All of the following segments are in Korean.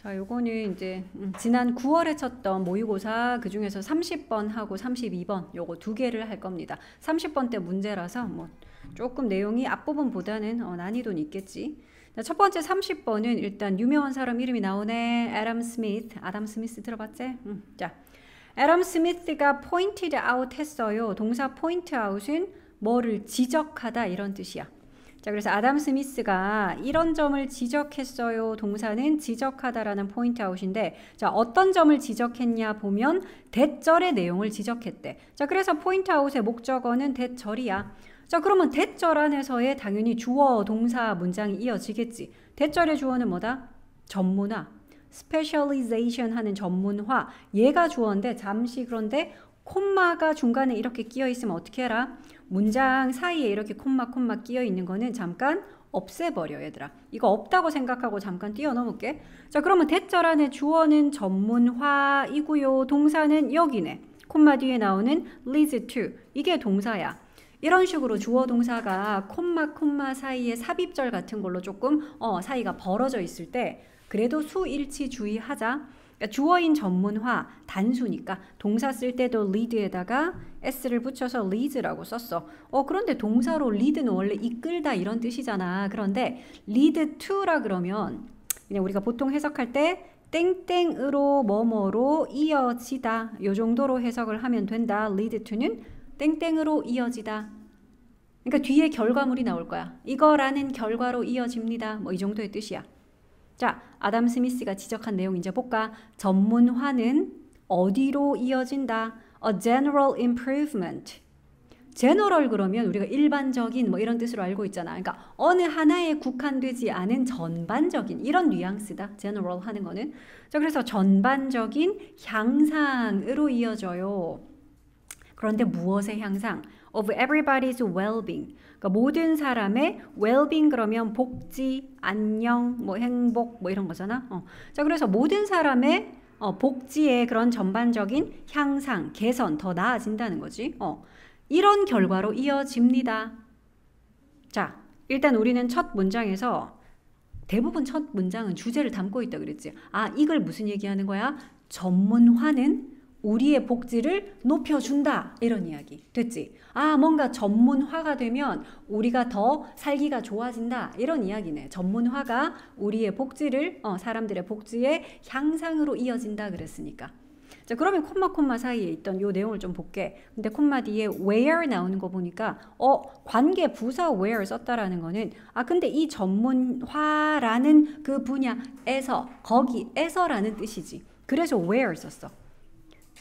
자, 요거는 이제 지난 9월에 쳤던 모의고사 그 중에서 30번 하고 32번 요거 두 개를 할 겁니다. 30번 때 문제라서 뭐 조금 내용이 앞부분보다는 난이도는 있겠지. 자, 첫 번째 30번은 일단 유명한 사람 이름이 나오네. 아담 스미스 들어봤지? 자, 아담 스미스가 pointed out 했어요. 동사 point out은 뭐를 지적하다 이런 뜻이야. 자, 그래서 아담 스미스가 이런 점을 지적했어요. 동사는 지적하다라는 포인트 아웃인데, 자, 어떤 점을 지적했냐 보면 대절의 내용을 지적했대. 자, 그래서 포인트 아웃의 목적어는 대절이야. 자, 그러면 대절 안에서의 당연히 주어, 동사 문장이 이어지겠지. 대절의 주어는 뭐다? 전문화. specialization 하는 전문화. 얘가 주어인데 잠시 그런데 콤마가 중간에 이렇게 끼어 있으면 어떻게 해라? 문장 사이에 이렇게 콤마 끼어 있는 거는 잠깐 없애버려 얘들아. 이거 없다고 생각하고 잠깐 뛰어넘을게. 자, 그러면 대절 안에 주어는 전문화이고요. 동사는 여기네. 콤마 뒤에 나오는 leads to. 이게 동사야. 이런 식으로 주어 동사가 콤마 사이에 삽입절 같은 걸로 조금 사이가 벌어져 있을 때 그래도 수일치 주의하자. 그러니까 주어인 전문화 단수니까 동사 쓸 때도 lead에다가 s를 붙여서 leads라고 썼어. 그런데 동사로 lead는 원래 이끌다 이런 뜻이잖아. 그런데 lead to라 그러면 그냥 우리가 보통 해석할 때 땡땡으로 뭐뭐로 이어지다 요 정도로 해석을 하면 된다. lead to는 땡땡으로 이어지다. 그러니까 뒤에 결과물이 나올 거야. 이거라는 결과로 이어집니다. 뭐 이 정도의 뜻이야. 자, 아담 스미스가 지적한 내용 이제 볼까? 전문화는 어디로 이어진다? A general improvement. general 그러면 우리가 일반적인 뭐 이런 뜻으로 알고 있잖아. 그러니까 어느 하나에 국한되지 않은 전반적인 이런 뉘앙스다. general 하는 거는. 자, 그래서 전반적인 향상으로 이어져요. 그런데 무엇의 향상? Of everybody's well-being. 그러니까 모든 사람의 well-being 그러면 복지, 안녕, 뭐 행복 뭐 이런 거잖아. 자, 그래서 모든 사람의 복지의 그런 전반적인 향상, 개선, 더 나아진다는 거지. 이런 결과로 이어집니다. 자, 일단 우리는 첫 문장에서 대부분 첫 문장은 주제를 담고 있다 그랬지. 아, 이걸 무슨 얘기하는 거야? 전문화는 우리의 복지를 높여준다 이런 이야기 됐지. 아, 뭔가 전문화가 되면 우리가 더 살기가 좋아진다 이런 이야기네. 전문화가 우리의 복지를 사람들의 복지의 향상으로 이어진다 그랬으니까. 자, 그러면 콤마 사이에 있던 요 내용을 좀 볼게. 근데 콤마 뒤에 where 나오는 거 보니까 관계 부사 where 썼다라는 거는 근데 이 전문화라는 그 분야에서 거기에서라는 뜻이지. 그래서 where 썼어.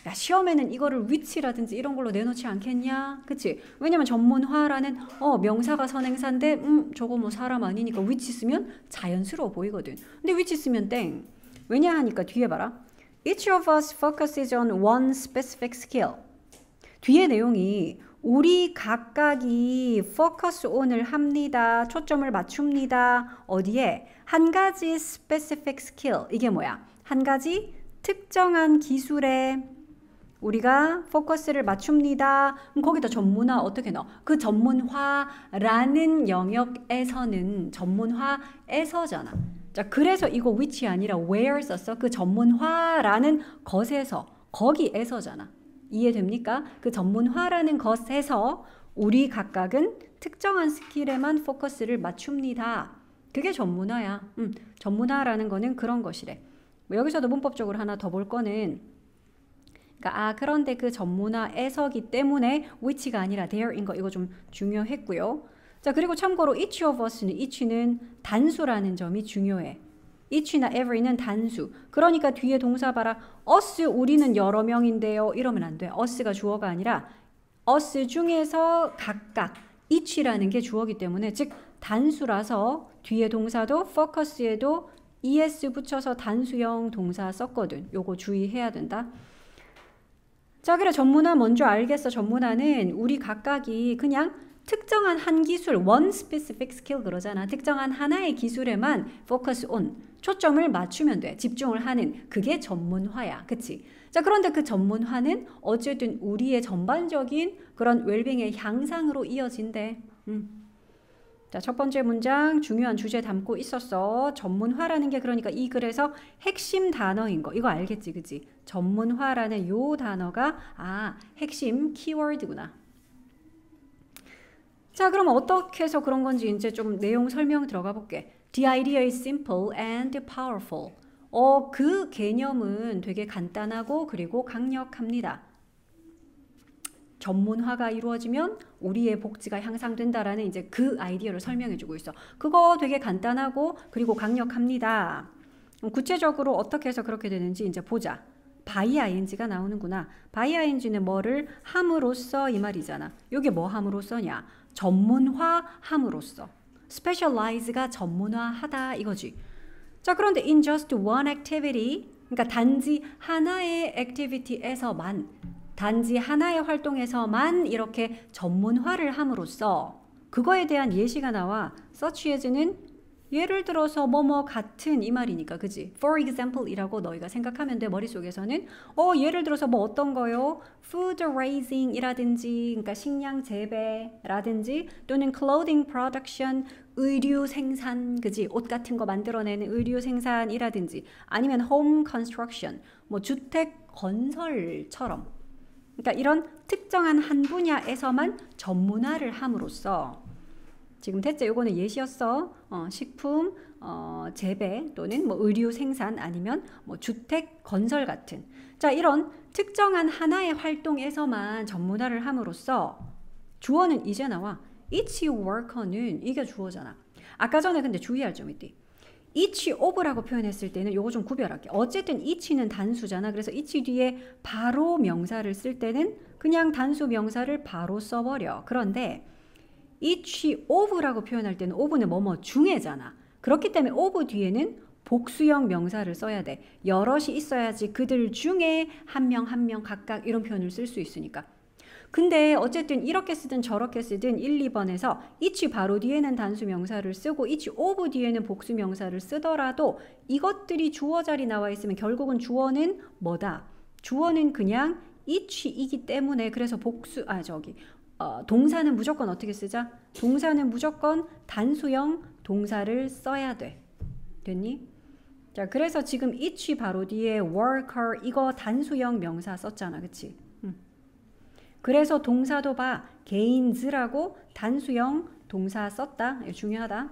야, 시험에는 이거를 위치라든지 이런 걸로 내놓지 않겠냐? 그치? 왜냐면 전문화라는 명사가 선행사인데 저거 뭐 사람 아니니까 위치 쓰면 자연스러워 보이거든. 근데 위치 쓰면 땡. 왜냐 하니까 뒤에 봐라. Each of us focuses on one specific skill. 뒤에 내용이 우리 각각이 focus on을 합니다. 초점을 맞춥니다. 어디에? 한 가지 specific skill. 이게 뭐야? 한 가지 특정한 기술에 우리가 포커스를 맞춥니다. 그럼 거기다 전문화 어떻게 넣어? 그 전문화라는 영역에서는 전문화에서잖아. 자, 그래서 이거 which 아니라 where 썼어. 그 전문화라는 것에서 거기에서잖아. 이해됩니까? 그 전문화라는 것에서 우리 각각은 특정한 스킬에만 포커스를 맞춥니다. 그게 전문화야. 전문화라는 거는 그런 것이래. 여기서도 문법적으로 하나 더 볼 거는 그러니까 그런데 그 전문화에서기 때문에 which가 아니라 there인 거 이거 좀 중요했고요. 자, 그리고 참고로 each of us는 each는 단수라는 점이 중요해. each나 every는 단수. 그러니까 뒤에 동사 봐라. us 우리는 여러 명인데요. 이러면 안 돼. us가 주어가 아니라 us 중에서 각각 each라는 게 주어기 때문에 즉 단수라서 뒤에 동사도 focus에도 es 붙여서 단수형 동사 썼거든. 요거 주의해야 된다. 자, 그래 전문화 먼저 알겠어. 전문화는 우리 각각이 그냥 특정한 한 기술, one specific skill 그러잖아. 특정한 하나의 기술에만 focus on, 초점을 맞추면 돼. 집중을 하는. 그게 전문화야. 그치? 자, 그런데 그 전문화는 어쨌든 우리의 전반적인 그런 웰빙의 향상으로 이어진대. 자, 첫 번째 문장 중요한 주제 담고 있었어. 전문화라는 게 그러니까 이 글에서 핵심 단어인 거. 이거 알겠지, 그지? 전문화라는 요 단어가 핵심 키워드구나. 자, 그럼 어떻게 해서 그런 건지 이제 좀 내용 설명 들어가 볼게. The idea is simple and powerful. 그 개념은 되게 간단하고 그리고 강력합니다. 전문화가 이루어지면 우리의 복지가 향상된다라는 이제 그 아이디어를 설명해주고 있어. 그거 되게 간단하고 그리고 강력합니다. 구체적으로 어떻게 해서 그렇게 되는지 이제 보자. by ing가 나오는구나. by ing는 뭐를 함으로써 이 말이잖아. 이게 뭐 함으로써냐? 전문화함으로써. specialize가 전문화하다 이거지. 자, 그런데 in just one activity, 그러니까 단지 하나의 activity에서만, 단지 하나의 활동에서만 이렇게 전문화를 함으로써 그거에 대한 예시가 나와. such as는 예를 들어서 뭐뭐 같은 이 말이니까, 그지? for example 이라고 너희가 생각하면 돼. 머릿속에서는 예를 들어서 뭐 어떤 거요? food raising 이라든지, 그러니까 식량 재배라든지, 또는 clothing production, 의류 생산, 그지? 옷 같은 거 만들어내는 의류 생산이라든지, 아니면 home construction, 뭐 주택 건설처럼, 그러니까 이런 특정한 한 분야에서만 전문화를 함으로써. 지금 대체 요거는 예시였어. 식품 재배 또는 뭐 의류 생산 아니면 뭐 주택 건설 같은. 자, 이런 특정한 하나의 활동에서만 전문화를 함으로써 주어는 이제 나와. each worker는 이게 주어잖아. 아까 전에 근데 주의할 점이 있지. each of라고 표현했을 때는 요거 좀 구별할게. 어쨌든 each는 단수잖아. 그래서 each 뒤에 바로 명사를 쓸 때는 그냥 단수 명사를 바로 써버려. 그런데 each of라고 표현할 때는 of는 뭐뭐 중에잖아. 그렇기 때문에 of 뒤에는 복수형 명사를 써야 돼. 여럿이 있어야지 그들 중에 한 명 한 명 각각 이런 표현을 쓸 수 있으니까. 근데 어쨌든 이렇게 쓰든 저렇게 쓰든 1, 2번에서 each 바로 뒤에는 단수 명사를 쓰고 each of 뒤에는 복수 명사를 쓰더라도 이것들이 주어 자리 나와 있으면 결국은 주어는 뭐다? 주어는 그냥 each이기 때문에, 그래서 동사는 무조건 어떻게 쓰자? 동사는 무조건 단수형 동사를 써야 돼. 됐니? 자, 그래서 지금 each 바로 뒤에 worker 이거 단수형 명사 썼잖아. 그치? 그래서 동사도 봐. gains라고 단수형 동사 썼다. 이거 중요하다.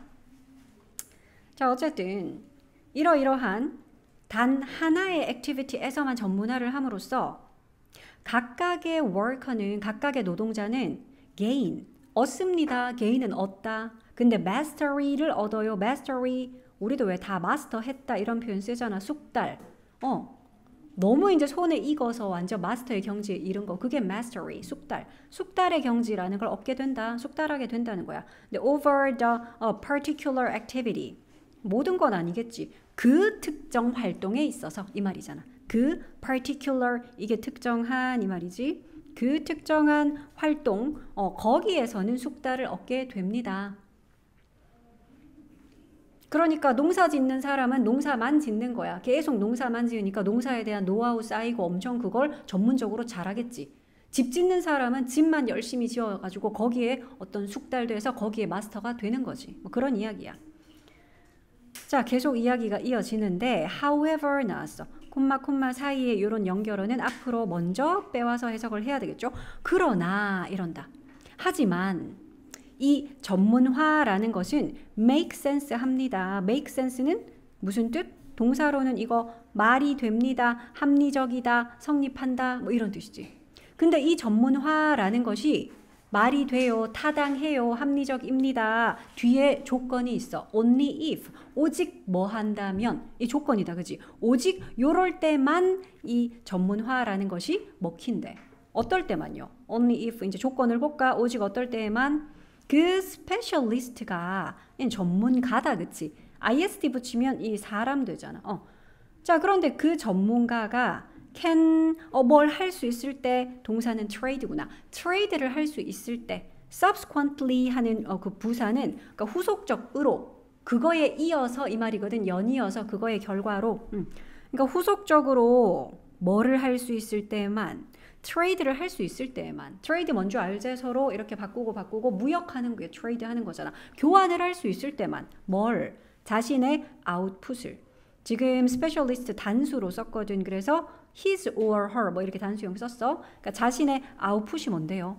자, 어쨌든 이러이러한 단 하나의 액티비티에서만 전문화를 함으로써 각각의 worker는, 각각의 노동자는 gain, 얻습니다. gain은 얻다. 근데 mastery를 얻어요. mastery, 우리도 왜 다 마스터했다 이런 표현 쓰잖아. 숙달. 너무 이제 손에 익어서 완전 마스터의 경지에 이른 거, 그게 mastery, 숙달. 숙달의 경지라는 걸 얻게 된다. 숙달하게 된다는 거야. 근데 over the particular activity, 모든 건 아니겠지. 그 특정 활동에 있어서 이 말이잖아. 그 particular, 이게 특정한 이 말이지. 그 특정한 활동, 거기에서는 숙달을 얻게 됩니다. 그러니까 농사 짓는 사람은 농사만 짓는 거야. 계속 농사만 지으니까 농사에 대한 노하우 쌓이고 엄청 그걸 전문적으로 잘하겠지. 집 짓는 사람은 집만 열심히 지어가지고 거기에 어떤 숙달도 해서 거기에 마스터가 되는 거지. 뭐 그런 이야기야. 자, 계속 이야기가 이어지는데 however 나왔어. 콤마 사이에 이런 연결어는 앞으로 먼저 빼와서 해석을 해야 되겠죠. 그러나 이런다. 하지만 이 전문화라는 것은 make sense 합니다. make sense는 무슨 뜻? 동사로는 이거 말이 됩니다. 합리적이다. 성립한다. 뭐 이런 뜻이지. 근데 이 전문화라는 것이 말이 돼요. 타당해요. 합리적입니다. 뒤에 조건이 있어. only if. 오직 뭐 한다면. 이 조건이다. 그지? 오직 요럴 때만 이 전문화라는 것이 먹힌대. 어떨 때만요? only if. 이제 조건을 볼까? 오직 어떨 때에만 그 스페셜리스트가 전문가다. 그치? IST 붙이면 이 사람 되잖아. 자, 그런데 그 전문가가 can 뭘 할 수 있을 때 동사는 trade구나. trade를 할 수 있을 때 subsequently 하는 그 부사는 그러니까 후속적으로 그거에 이어서 이 말이거든. 연이어서 그거의 결과로. 그러니까 후속적으로 뭐를 할 수 있을 때만 트레이드를 할 수 있을 때에만. 트레이드 뭔지 알지? 서로 이렇게 바꾸고 무역하는 게 트레이드 하는 거잖아. 교환을 할 수 있을 때만. 뭘? 자신의 아웃풋을. 지금 스페셜리스트 단수로 썼거든. 그래서 his or her 뭐 이렇게 단수형 썼어. 그러니까 자신의 아웃풋이 뭔데요?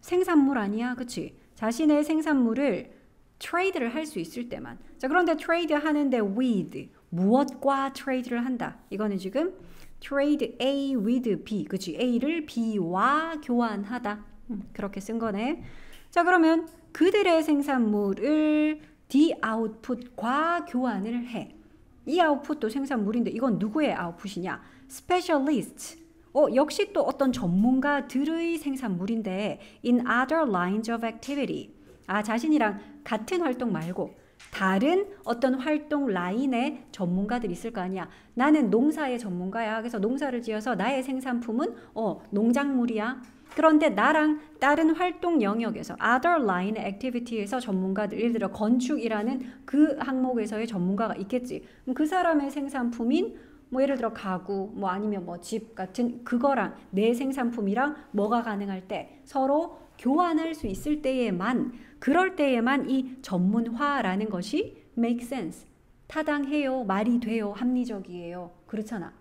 생산물 아니야? 그치? 자신의 생산물을 트레이드를 할 수 있을 때만. 자, 그런데 트레이드 하는데 with 무엇과 트레이드를 한다. 이거는 지금 trade A with B. 그치? A를 B와 교환하다. 그렇게 쓴 거네. 자, 그러면 그들의 생산물을 the output과 교환을 해. 이 아웃풋도 생산물인데 이건 누구의 아웃풋이냐? specialist. 역시 또 어떤 전문가들의 생산물인데 in other lines of activity. 자신이랑 같은 활동 말고 다른 어떤 활동 라인의 전문가들이 있을 거 아니야. 나는 농사의 전문가야. 그래서 농사를 지어서 나의 생산품은 농작물이야. 그런데 나랑 다른 활동 영역에서 other line activity에서 전문가들, 예를 들어 건축이라는 그 항목에서의 전문가가 있겠지. 그럼 그 사람의 생산품인 뭐 예를 들어 가구, 뭐 아니면 뭐 집 같은 그거랑 내 생산품이랑 뭐가 가능할 때 서로 교환할 수 있을 때에만, 그럴 때에만 이 전문화라는 것이 make sense, 타당해요, 말이 돼요, 합리적이에요. 그렇잖아.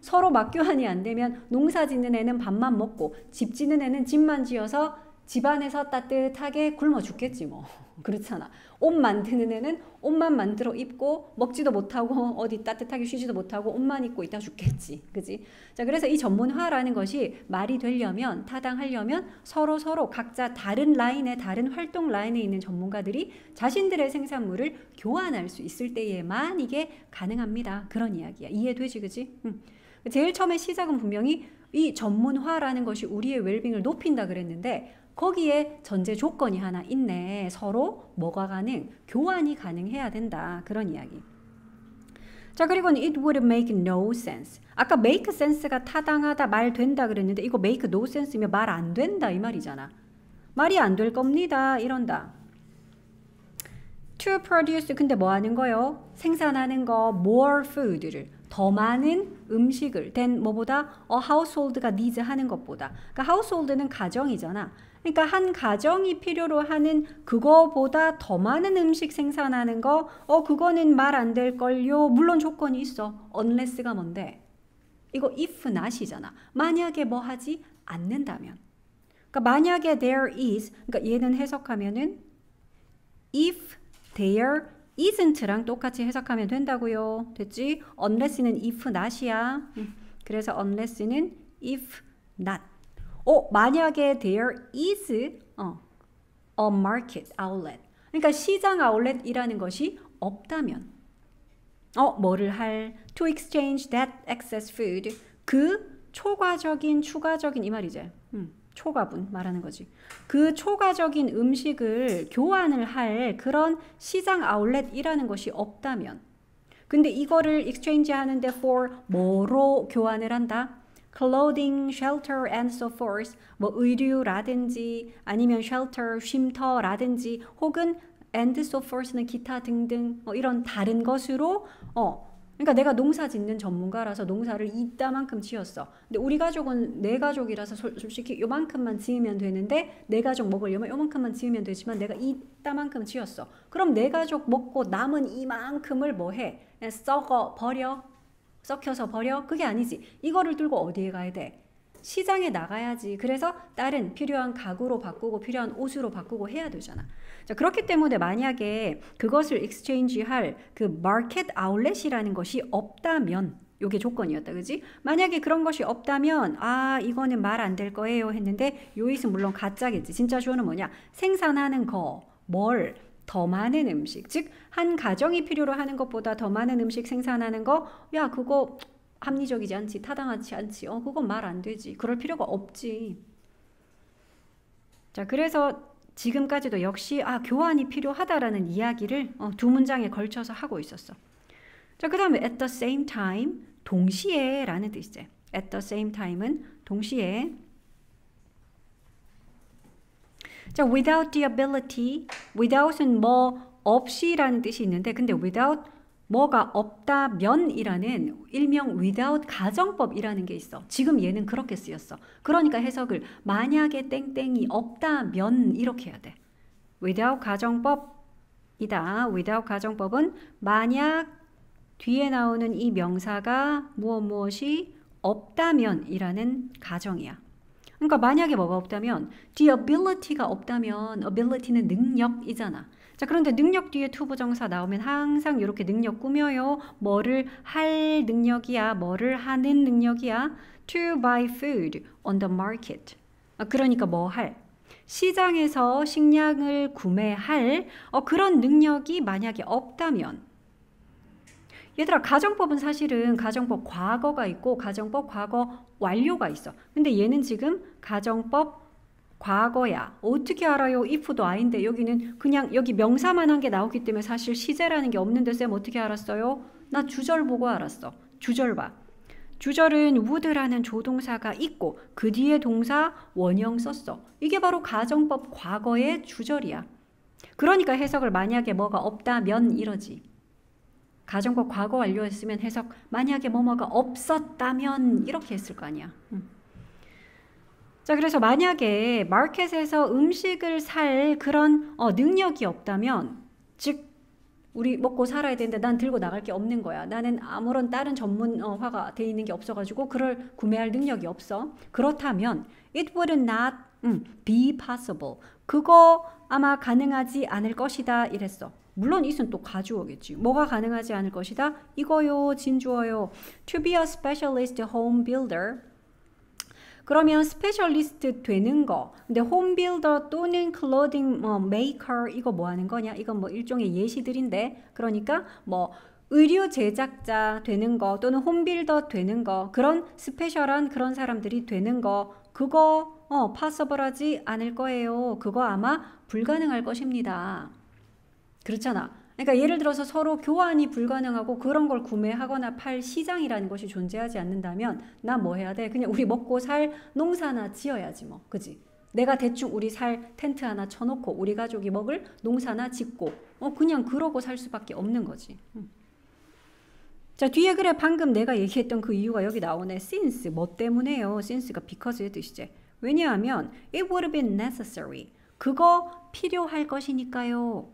서로 맞교환이 안 되면 농사 짓는 애는 밥만 먹고 집 짓는 애는 집만 지어서 집안에서 따뜻하게 굶어 죽겠지 뭐. 그렇잖아. 옷 만드는 애는 옷만 만들어 입고 먹지도 못하고 어디 따뜻하게 쉬지도 못하고 옷만 입고 있다 죽겠지. 그지? 자, 그래서 이 전문화라는 것이 말이 되려면, 타당하려면 서로 각자 다른 라인에, 다른 활동 라인에 있는 전문가들이 자신들의 생산물을 교환할 수 있을 때에만 이게 가능합니다. 그런 이야기야. 이해되지? 그지? 제일 처음에 시작은 분명히 이 전문화라는 것이 우리의 웰빙을 높인다 그랬는데 거기에 전제 조건이 하나 있네. 서로 뭐가 가능? 교환이 가능해야 된다. 그런 이야기. 자, 그리고는 it would make no sense. 아까 make sense가 타당하다, 말 된다 그랬는데 이거 make no sense면 말 안 된다 이 말이잖아. 말이 안 될 겁니다. 이런다. to produce, 근데 뭐 하는 거요? 생산하는 거, more food를, 더 많은 음식을 than 뭐보다 household가 needs 하는 것보다. 그러니까 household는 가정이잖아. 그러니까 한 가정이 필요로 하는 그거보다 더 많은 음식 생산하는 거, 그거는 말 안 될걸요. 물론 조건이 있어. unless가 뭔데? 이거 if not이잖아. 만약에 뭐 하지 않는다면. 그러니까 만약에 there is, 그러니까 얘는 해석하면은 if there isn't랑 똑같이 해석하면 된다고요. 됐지? unless는 if not이야. 그래서 unless는 if not. 만약에 there is a market outlet. 그러니까 시장 아울렛이라는 것이 없다면 뭐를 할? to exchange that excess food. 그 초과적인, 추가적인 이 말이지. 초과분 말하는 거지. 그 초과적인 음식을 교환을 할 그런 시장 아울렛이라는 것이 없다면. 근데 이거를 exchange 하는데 for 뭐로 교환을 한다? clothing, shelter and so forth. 뭐 의류라든지 아니면 shelter, 쉼터라든지 혹은 and so forth는 기타 등등 이런 다른 것으로 그러니까 내가 농사 짓는 전문가라서 농사를 이따만큼 지었어. 근데 우리 가족은 내 가족이라서 솔직히 요만큼만 지으면 되는데 내 가족 먹으려면 요만큼만 지으면 되지만 내가 이따만큼 지었어. 그럼 내 가족 먹고 남은 이만큼을 뭐 해? 그냥 썩혀서 버려? 그게 아니지. 이거를 들고 어디에 가야 돼? 시장에 나가야지. 그래서 다른 필요한 가구로 바꾸고 필요한 옷으로 바꾸고 해야 되잖아. 자, 그렇기 때문에 만약에 그것을 exchange 할 그 market outlet이라는 것이 없다면, 요게 조건이었다. 그지? 만약에 그런 것이 없다면 이거는 말 안 될 거예요 했는데 요 it은 물론 가짜겠지. 진짜 주어는 뭐냐? 생산하는 거, 뭘? 더 많은 음식. 즉 한 가정이 필요로 하는 것보다 더 많은 음식 생산하는 거, 야 그거 합리적이지 않지, 타당하지 않지, 그건 말 안 되지, 그럴 필요가 없지. 자, 그래서 지금까지도 역시 교환이 필요하다라는 이야기를 두 문장에 걸쳐서 하고 있었어. 자, 그 다음에 at the same time, 동시에 라는 뜻이지. at the same time은 동시에. 자, without the ability, without은 뭐 없이라는 뜻이 있는데 근데 without 뭐가 없다면이라는 일명 without 가정법이라는 게 있어. 지금 얘는 그렇게 쓰였어. 그러니까 해석을 만약에 땡땡이 없다면 이렇게 해야 돼. without 가정법이다. without 가정법은 만약 뒤에 나오는 이 명사가 무엇이 없다면 이라는 가정이야. 그러니까 만약에 뭐가 없다면 the ability가 없다면 ability는 능력이잖아. 자, 그런데 능력 뒤에 to 부정사 나오면 항상 이렇게 능력 꾸며요. 뭐를 할 능력이야. 뭐를 하는 능력이야. to buy food on the market. 그러니까 뭐 할. 시장에서 식량을 구매할 그런 능력이 만약에 없다면 얘들아 가정법은 사실은 가정법 과거가 있고 가정법 과거 완료가 있어. 근데 얘는 지금 가정법 과거야. 어떻게 알아요? if도 아인데 여기는 그냥 여기 명사만 한 게 나오기 때문에 사실 시제라는 게 없는데 쌤 어떻게 알았어요? 나 주절 보고 알았어. 주절 봐. 주절은 would라는 조동사가 있고 그 뒤에 동사 원형 썼어. 이게 바로 가정법 과거의 주절이야. 그러니까 해석을 만약에 뭐가 없다면 이러지. 가정법 과거 완료했으면 해석 만약에 뭐뭐가 없었다면 이렇게 했을 거 아니야. 자, 그래서 만약에 마켓에서 음식을 살 그런 능력이 없다면 즉 우리 먹고 살아야 되는데 난 들고 나갈 게 없는 거야. 나는 아무런 다른 전문화가 돼 있는 게 없어가지고 그걸 구매할 능력이 없어. 그렇다면 it would not be possible. 그거 아마 가능하지 않을 것이다 이랬어. 물론 이는 또 가주어겠지. 뭐가 가능하지 않을 것이다? 이거요. 진주어요. To be a specialist home builder. 그러면 스페셜리스트 되는 거. 근데 홈빌더 또는 클로딩 메이커 이거 뭐 하는 거냐? 이건 뭐 일종의 예시들인데 그러니까 뭐 의류 제작자 되는 거 또는 홈빌더 되는 거 그런 스페셜한 그런 사람들이 되는 거 그거 possible하지 않을 거예요. 그거 아마 불가능할 것입니다. 그렇잖아. 그러니까 예를 들어서 서로 교환이 불가능하고 그런 걸 구매하거나 팔 시장이라는 것이 존재하지 않는다면 나 뭐 해야 돼? 그냥 우리 먹고 살 농사나 지어야지 뭐. 그지? 내가 대충 우리 살 텐트 하나 쳐놓고 우리 가족이 먹을 농사나 짓고 그냥 그러고 살 수밖에 없는 거지. 자, 뒤에 그래 방금 내가 얘기했던 그 이유가 여기 나오네. since 뭐 때문에요? since가 because의 뜻이지. 왜냐하면 it would have been necessary. 그거 필요할 것이니까요.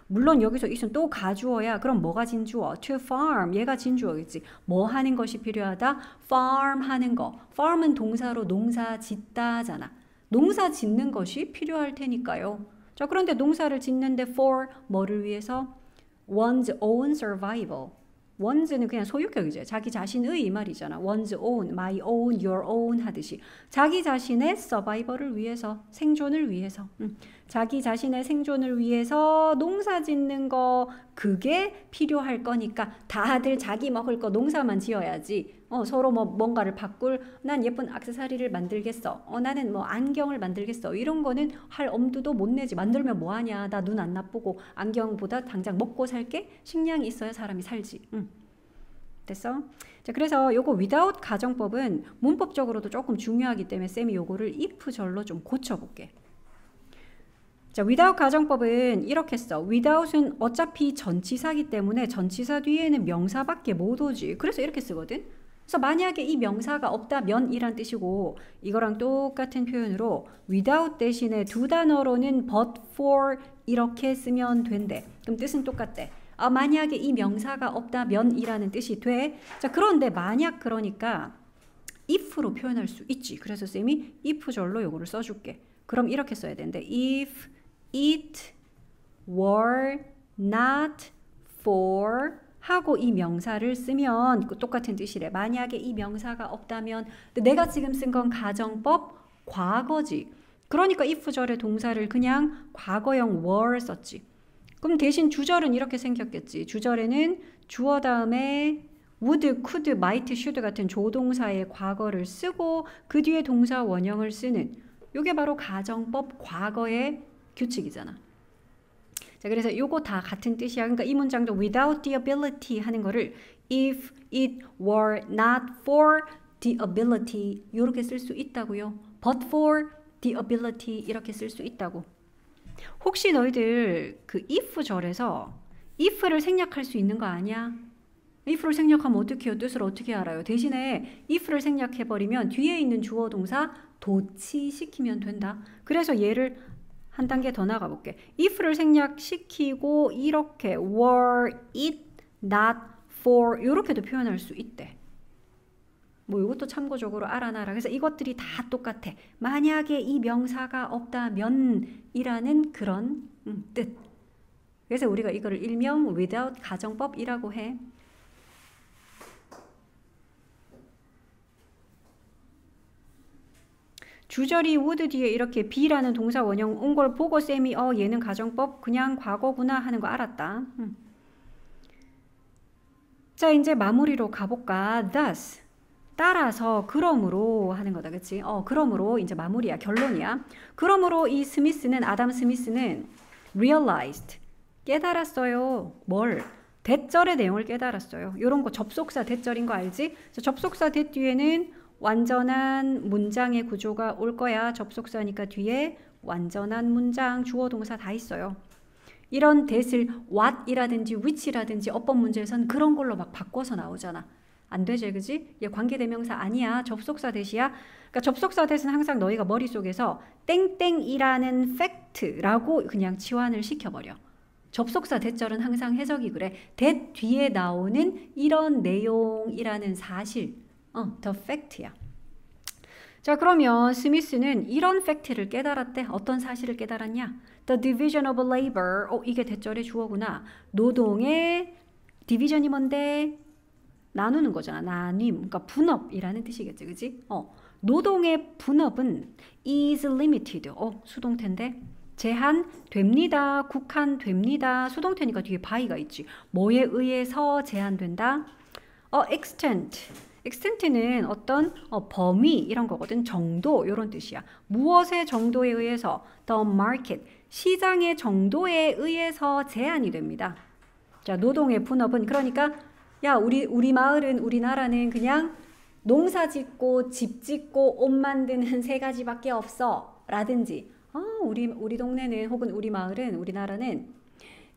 물론 여기서 이순 또 가주어야. 그럼 뭐가 진주어? to farm. 얘가 진주어겠지. 뭐 하는 것이 필요하다? farm 하는 거. farm은 동사로 농사 짓다잖아. 농사 짓는 것이 필요할 테니까요. 자, 그런데 농사를 짓는데 for 뭐를 위해서? one's own survival. one's는 그냥 소유격이죠. 자기 자신의 이 말이잖아. one's own, my own, your own 하듯이 자기 자신의 survival을 위해서, 생존을 위해서 자기 자신의 생존을 위해서 농사 짓는 거 그게 필요할 거니까 다들 자기 먹을 거 농사만 지어야지. 서로 뭐 뭔가를 바꿀 난 예쁜 액세서리를 만들겠어. 나는 뭐 안경을 만들겠어. 이런 거는 할 엄두도 못 내지. 만들면 뭐 하냐. 나 눈 안 나쁘고 안경보다 당장 먹고 살게 식량이 있어야 사람이 살지. 됐어? 자, 그래서 요거 without 가정법은 문법적으로도 조금 중요하기 때문에 쌤이 요거를 if절로 좀 고쳐볼게. 자, without 가정법은 이렇게 써. without은 어차피 전치사기 때문에 전치사 뒤에는 명사밖에 못 오지. 그래서 이렇게 쓰거든. 그래서 만약에 이 명사가 없다면 이란 뜻이고 이거랑 똑같은 표현으로 without 대신에 두 단어로는 but for 이렇게 쓰면 된대. 그럼 뜻은 똑같대. 만약에 이 명사가 없다면 이라는 뜻이 돼. 자, 그런데 만약 그러니까 if로 표현할 수 있지. 그래서 쌤이 if절로 요거를 써줄게. 그럼 이렇게 써야 되는데 if it were not for 하고 이 명사를 쓰면 똑같은 뜻이래. 만약에 이 명사가 없다면 내가 지금 쓴 건 가정법 과거지. 그러니까 if절의 동사를 그냥 과거형 were 썼지. 그럼 대신 주절은 이렇게 생겼겠지. 주절에는 주어 다음에 would, could, might, should 같은 조동사의 과거를 쓰고 그 뒤에 동사 원형을 쓰는 이게 바로 가정법 과거의 규칙이잖아. 자, 그래서 요거 다 같은 뜻이야. 그러니까 이 문장도 without the ability 하는 거를 if it were not for the ability 이렇게 쓸 수 있다고요. but for the ability 이렇게 쓸 수 있다고. 혹시 너희들 그 if 절에서 if를 생략할 수 있는 거 아니야? if를 생략하면 어떻게 해요? 뜻을 어떻게 알아요? 대신에 if를 생략해버리면 뒤에 있는 주어 동사 도치시키면 된다. 그래서 얘를 한 단계 더 나가볼게. if를 생략시키고 이렇게 were it not for 이렇게도 표현할 수 있대. 뭐 이것도 참고적으로 알아놔라. 그래서 이것들이 다 똑같아. 만약에 이 명사가 없다면 이라는 그런 뜻. 그래서 우리가 이거를 일명 without 가정법이라고 해. 주절이 would 뒤에 이렇게 be라는 동사 원형 온 걸 보고 쌤이 얘는 가정법 그냥 과거구나 하는 거 알았다. 자 이제 마무리로 가볼까. thus 따라서 그러므로 하는 거다. 그치? 그러므로 이제 마무리야. 결론이야. 그러므로 이 스미스는 아담 스미스는 realized 깨달았어요. 뭘? 대절의 내용을 깨달았어요. 요런 거 접속사 대절인 거 알지? 접속사 대 뒤에는 완전한 문장의 구조가 올 거야. 접속사니까 뒤에 완전한 문장, 주어, 동사 다 있어요. 이런 that을 what이라든지 which라든지 어법 문제에서는 그런 걸로 막 바꿔서 나오잖아. 안 되지, 그지? 얘 관계대명사 아니야. 접속사 that이야. 그러니까 접속사 that은 항상 너희가 머릿속에서 땡땡이라는 팩트라고 그냥 치환을 시켜버려. 접속사 that절은 항상 해석이 그래. that 뒤에 나오는 이런 내용이라는 사실. the fact야. 자, 그러면 스미스는 이런 팩트를 깨달았대. 어떤 사실을 깨달았냐? The division of labor. 이게 대절의 주어구나. 노동의 디비전이 뭔데? 나누는 거잖아. 나눔. 그러니까 분업이라는 뜻이겠지. 그지? 노동의 분업은 is limited. 수동태인데. 제한됩니다. 국한됩니다. 수동태니까 뒤에 by가 있지. 뭐에 의해서 제한된다? extent는 어떤 범위 이런 거거든. 정도 이런 뜻이야. 무엇의 정도에 의해서 the market 시장의 정도에 의해서 제한이 됩니다. 자, 노동의 분업은 그러니까 야 우리 마을은 우리나라는 그냥 농사 짓고 집 짓고 옷 만드는 세 가지밖에 없어 라든지 우리 동네는 혹은 우리 마을은 우리나라는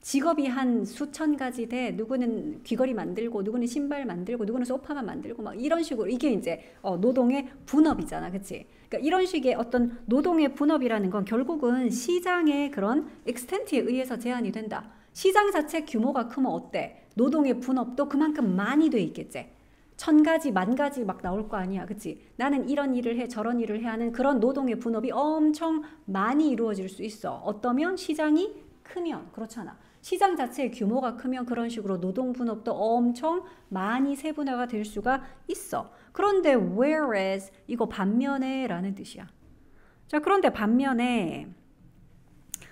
직업이 한 수천 가지 돼. 누구는 귀걸이 만들고 누구는 신발 만들고 누구는 소파만 만들고 막 이런 식으로 이게 이제 노동의 분업이잖아. 그치? 그러니까 이런 식의 어떤 노동의 분업이라는 건 결국은 시장의 그런 extent에 의해서 제한이 된다. 시장 자체 규모가 크면 어때? 노동의 분업도 그만큼 많이 돼 있겠지. 1000가지, 10,000가지 막 나올 거 아니야. 그치? 나는 이런 일을 해, 저런 일을 해 하는 그런 노동의 분업이 엄청 많이 이루어질 수 있어. 어떠면 시장이 크면 그렇잖아. 시장 자체의 규모가 크면 그런 식으로 노동 분업도 엄청 많이 세분화가 될 수가 있어. 그런데 whereas 이거 반면에 라는 뜻이야. 자, 그런데 반면에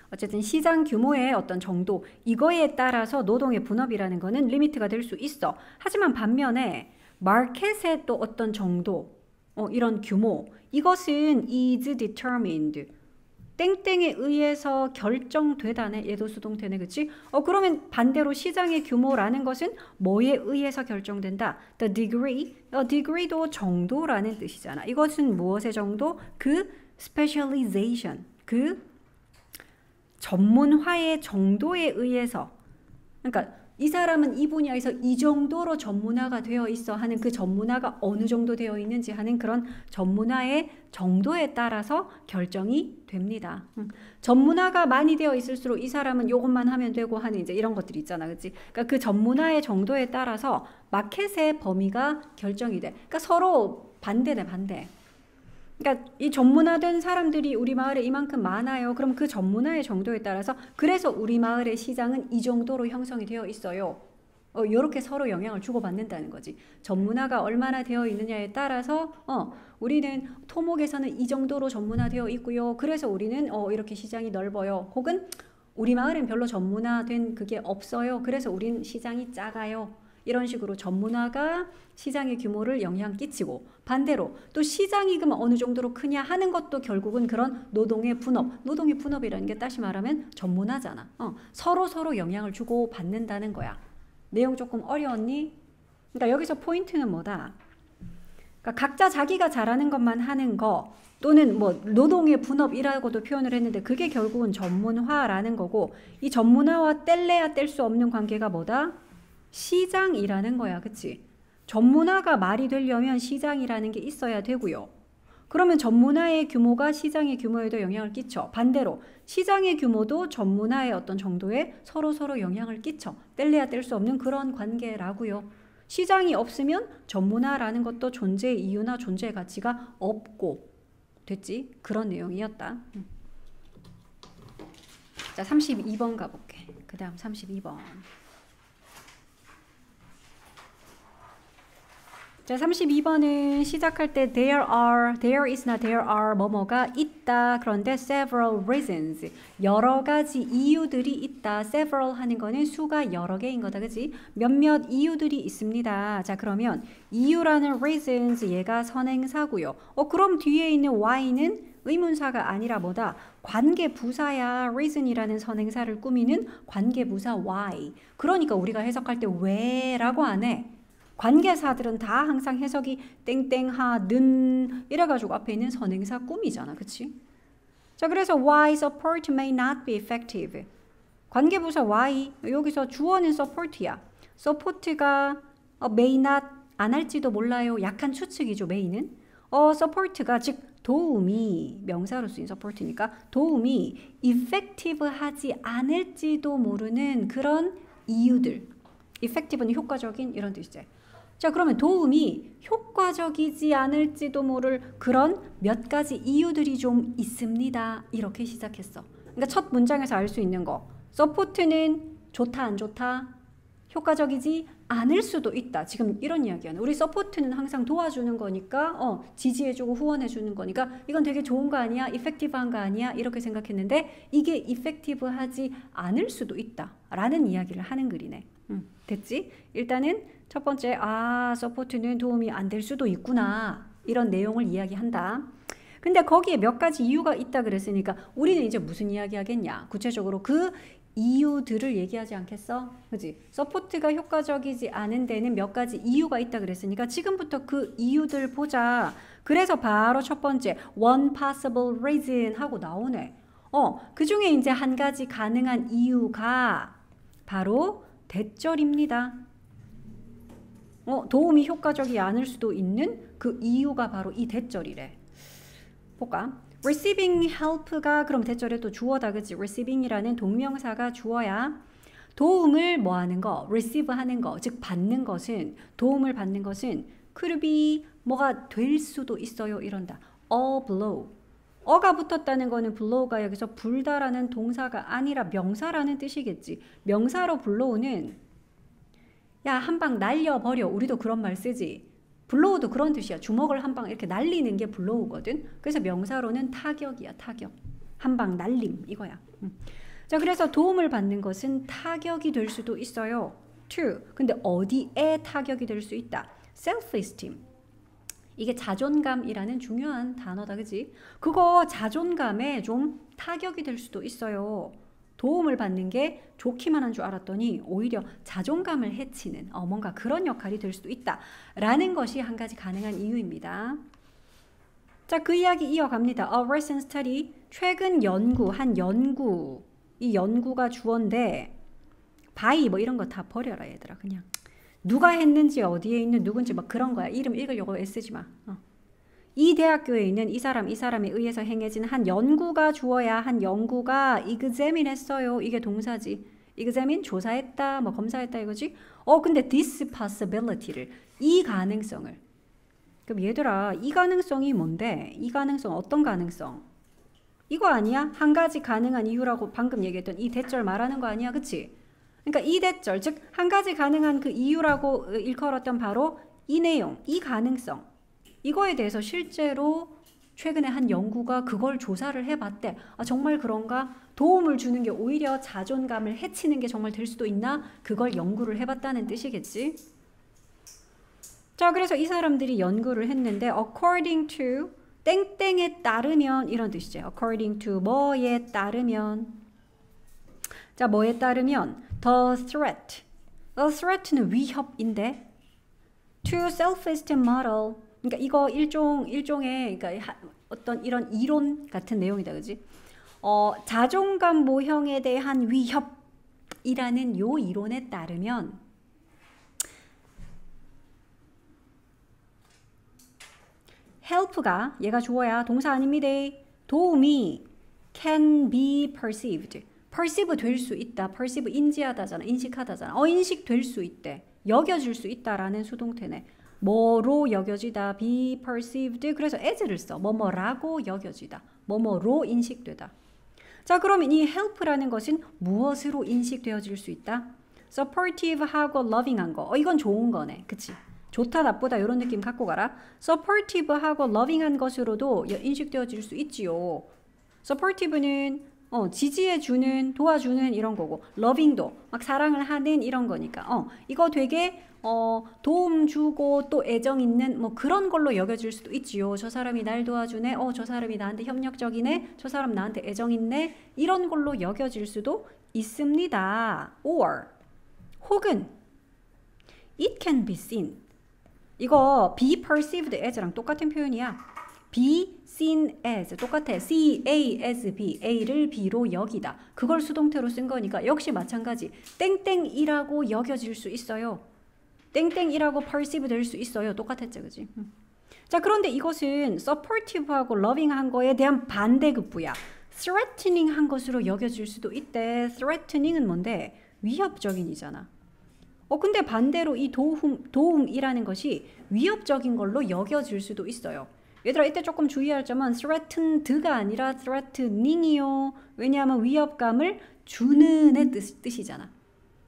어쨌든 시장 규모의 어떤 정도 이거에 따라서 노동의 분업이라는 거는 리미트가 될 수 있어. 하지만 반면에 마켓의 또 어떤 정도 이런 규모 이것은 is determined 땡땡에 의해서 결정되다네. 얘도 수동태네. 그치? 그러면 반대로 시장의 규모라는 것은 뭐에 의해서 결정된다? The degree. degree도 정도라는 뜻이잖아. 이것은 무엇의 정도? 그 specialization. 그 전문화의 정도에 의해서. 그러니까 이 사람은 이 분야에서 이 정도로 전문화가 되어 있어 하는 그 전문화가 어느 정도 되어 있는지 하는 그런 전문화의 정도에 따라서 결정이 됩니다. 전문화가 많이 되어 있을수록 이 사람은 이것만 하면 되고 하는 이제 이런 것들이 있잖아. 그치? 그러니까 그 전문화의 정도에 따라서 마켓의 범위가 결정이 돼. 그러니까 서로 반대네, 반대. 그러니까 이 전문화된 사람들이 우리 마을에 이만큼 많아요. 그럼 그 전문화의 정도에 따라서 그래서 우리 마을의 시장은 이 정도로 형성이 되어 있어요. 이렇게 서로 영향을 주고받는다는 거지. 전문화가 얼마나 되어 있느냐에 따라서 우리는 토목에서는 이 정도로 전문화되어 있고요. 그래서 우리는 이렇게 시장이 넓어요. 혹은 우리 마을은 별로 전문화된 그게 없어요. 그래서 우린 시장이 작아요. 이런 식으로 전문화가 시장의 규모를 영향 끼치고 반대로 또 시장이 그럼 어느 정도로 크냐 하는 것도 결국은 그런 노동의 분업, 노동의 분업이라는 게 다시 말하면 전문화잖아. 서로 영향을 주고 받는다는 거야. 내용 조금 어려웠니? 그러니까 여기서 포인트는 뭐다? 그러니까 각자 자기가 잘하는 것만 하는 거 또는 뭐 노동의 분업이라고도 표현을 했는데 그게 결국은 전문화라는 거고 이 전문화와 뗄래야 뗄 수 없는 관계가 뭐다? 시장이라는 거야. 그치? 전문화가 말이 되려면 시장이라는 게 있어야 되고요. 그러면 전문화의 규모가 시장의 규모에도 영향을 끼쳐. 반대로 시장의 규모도 전문화의 어떤 정도에 서로 영향을 끼쳐. 뗄래야 뗄 수 없는 그런 관계라고요. 시장이 없으면 전문화라는 것도 존재의 이유나 존재의 가치가 없고 됐지? 그런 내용이었다. 자, 32번 가볼게. 그 다음 32번. 자, 32번은 시작할 때 there is나 there are 뭐뭐가 있다. 그런데 several reasons, 여러 가지 이유들이 있다. several 하는 거는 수가 여러 개인 거다. 그지? 몇몇 이유들이 있습니다. 자, 그러면 이유라는 reasons 얘가 선행사고요. 그럼 뒤에 있는 why는 의문사가 아니라 뭐다? 관계부사야. reason이라는 선행사를 꾸미는 관계부사 why. 그러니까 우리가 해석할 때 왜라고 안 해. 관계사들은 다 항상 해석이 땡땡하는 이래가지고 앞에 있는 선행사 꾸미잖아. 그치? 자, 그래서 why support may not be effective. 관계부사 why, 여기서 주어는 support야. support가 may not, 안 할지도 몰라요. 약한 추측이죠. may는. support가 즉 도움이, 명사로 쓰인 support니까 도움이 effective 하지 않을지도 모르는 그런 이유들. effective는 효과적인 이런 뜻이지. 자, 그러면 도움이 효과적이지 않을지도 모를 그런 몇 가지 이유들이 좀 있습니다. 이렇게 시작했어. 그러니까 첫 문장에서 알 수 있는 거. 서포트는 좋다 안 좋다? 효과적이지 않을 수도 있다. 지금 이런 이야기야. 우리 서포트는 항상 도와주는 거니까 지지해주고 후원해주는 거니까 이건 되게 좋은 거 아니야? 이펙티브한 거 아니야? 이렇게 생각했는데 이게 이펙티브하지 않을 수도 있다. 라는 이야기를 하는 글이네. 됐지? 일단은 첫 번째 서포트는 도움이 안 될 수도 있구나. 이런 내용을 이야기한다. 근데 거기에 몇 가지 이유가 있다 그랬으니까 우리는 이제 무슨 이야기 하겠냐? 구체적으로 그 이유들을 얘기하지 않겠어? 그지? 서포트가 효과적이지 않은 데는 몇 가지 이유가 있다 그랬으니까 지금부터 그 이유들 보자. 그래서 바로 첫 번째 one possible reason 하고 나오네. 그 중에 이제 한 가지 가능한 이유가 바로 대절입니다. 도움이 효과적이 않을 수도 있는 그 이유가 바로 이 대절이래. 볼까? receiving help가 그럼 대절에 또 주어다. 그치? receiving이라는 동명사가 주어야. 도움을 뭐 하는 거? receive 하는 거. 즉 받는 것은, 도움을 받는 것은 could be 뭐가 될 수도 있어요. 이런다. a blow. 어가 붙었다는 거는 blow가 여기서 불다라는 동사가 아니라 명사라는 뜻이겠지. 명사로 blow는 야, 한 방 날려버려. 우리도 그런 말 쓰지. 블로우도 그런 뜻이야. 주먹을 한 방 이렇게 날리는 게 블로우거든. 그래서 명사로는 타격이야. 타격. 한 방 날림 이거야. 자, 그래서 도움을 받는 것은 타격이 될 수도 있어요. to. 근데 어디에 타격이 될 수 있다? self-esteem. 이게 자존감이라는 중요한 단어다. 그지? 그거 자존감에 좀 타격이 될 수도 있어요. 도움을 받는 게 좋기만 한 줄 알았더니 오히려 자존감을 해치는 뭔가 그런 역할이 될 수도 있다. 라는 것이 한 가지 가능한 이유입니다. 자, 그 이야기 이어갑니다. A recent study, 최근 연구, 한 연구. 이 연구가 주어인데 by 뭐 이런 거 다 버려라 얘들아. 그냥 누가 했는지 어디에 있는 누군지 막 그런 거야. 이름 읽으려고 애쓰지 마. 이 대학교에 있는 이 사람에 의해서 행해진 한 연구가 주어야 한 연구가 examine 했어요. 이게 동사지. examine 조사했다, 뭐 검사했다 이거지. 근데 this possibility를, 이 가능성을. 그럼 얘들아, 이 가능성이 뭔데? 이 가능성 어떤 가능성? 이거 아니야? 한 가지 가능한 이유라고 방금 얘기했던 이 대절 말하는 거 아니야? 그치? 그러니까 이 대절, 즉 한 가지 가능한 그 이유라고 일컬었던 바로 이 내용, 이 가능성. 이거에 대해서 실제로 최근에 한 연구가 그걸 조사를 해봤대. 정말 그런가? 도움을 주는 게 오히려 자존감을 해치는 게 정말 될 수도 있나? 그걸 연구를 해봤다는 뜻이겠지. 자, 그래서 이 사람들이 연구를 했는데 according to 땡땡에 따르면 이런 뜻이죠. according to 뭐에 따르면. 자, 뭐에 따르면 the threat는 위협인데 to self-esteem model 그러니까 이거 일종의 그러니까 어떤 이런 이론 같은 내용이다, 그지? 자존감 모형에 대한 위협이라는 요 이론에 따르면 help가 얘가 주어야 동사 아닙니다. 도움이 can be perceived. perceive 될 수 있다. perceive 인지하다잖아. 인식하다잖아. 인식될 수 있대. 여겨질 수 있다라는 수동태네. 뭐로 여겨지다. be perceived. 그래서 as를 써. 뭐뭐라고 여겨지다. 뭐뭐로 인식되다. 자, 그러면 이 help라는 것은 무엇으로 인식되어질 수 있다? supportive하고 loving한 거. 이건 좋은 거네. 그치? 좋다 나쁘다 이런 느낌 갖고 가라. supportive하고 loving한 것으로도 인식되어질 수 있지요. supportive는 지지해주는, 도와주는 이런 거고, loving도 막 사랑을 하는 이런 거니까 이거 되게 도움 주고 또 애정 있는 뭐 그런 걸로 여겨질 수도 있지요. 저 사람이 날 도와주네. 저 사람이 나한테 협력적이네. 저 사람 나한테 애정 있네. 이런 걸로 여겨질 수도 있습니다. or 혹은 it can be seen. 이거 be perceived as랑 똑같은 표현이야. be seen as 똑같아. see A as B. A를 B로 여기다. 그걸 수동태로 쓴 거니까 역시 마찬가지. 땡땡이라고 여겨질 수 있어요. 땡땡이라고 perceive 될 수 있어요. 똑같았죠, 그지? 자, 그런데 이것은 supportive하고 loving한 거에 대한 반대급부야. threatening한 것으로 여겨질 수도 있대. threatening은 뭔데? 위협적인이잖아. 근데 반대로 이 도움이라는 것이 위협적인 걸로 여겨질 수도 있어요. 얘들아, 이때 조금 주의할 점은 threatened가 아니라 threatening이요. 왜냐하면 위협감을 주는의 뜻이잖아.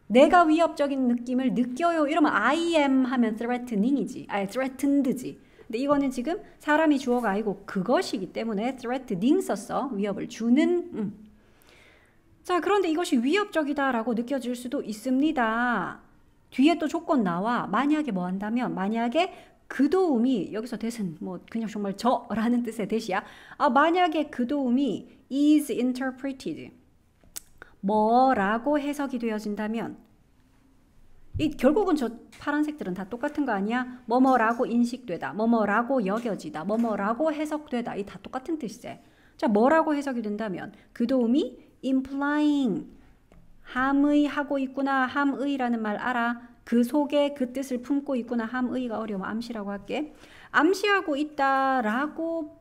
내가 위협적인 느낌을 느껴요. 이러면 I am 하면 threatening이지. threatened지. 근데 이거는 지금 사람이 주어가 아니고 그것이기 때문에 threatening 썼어. 위협을 주는. 자, 그런데 이것이 위협적이다라고 느껴질 수도 있습니다. 뒤에 또 조건 나와. 만약에 뭐 한다면, 만약에 그 도움이, 여기서 대신 뭐 그냥 정말 저라는 뜻의 대시야. 만약에 그 도움이 is interpreted, 뭐라고 해석이 되어진다면, 결국은 저 파란색들은 다 똑같은 거 아니야? 뭐뭐라고 인식되다, 뭐뭐라고 여겨지다, 뭐뭐라고 해석되다. 이 다 똑같은 뜻이지. 자, 뭐라고 해석이 된다면 그 도움이 implying, 함의 하고 있구나. 함의라는 말 알아? 그 속에 그 뜻을 품고 있구나. 함의가 어려우면 암시라고 할게. 암시하고 있다라고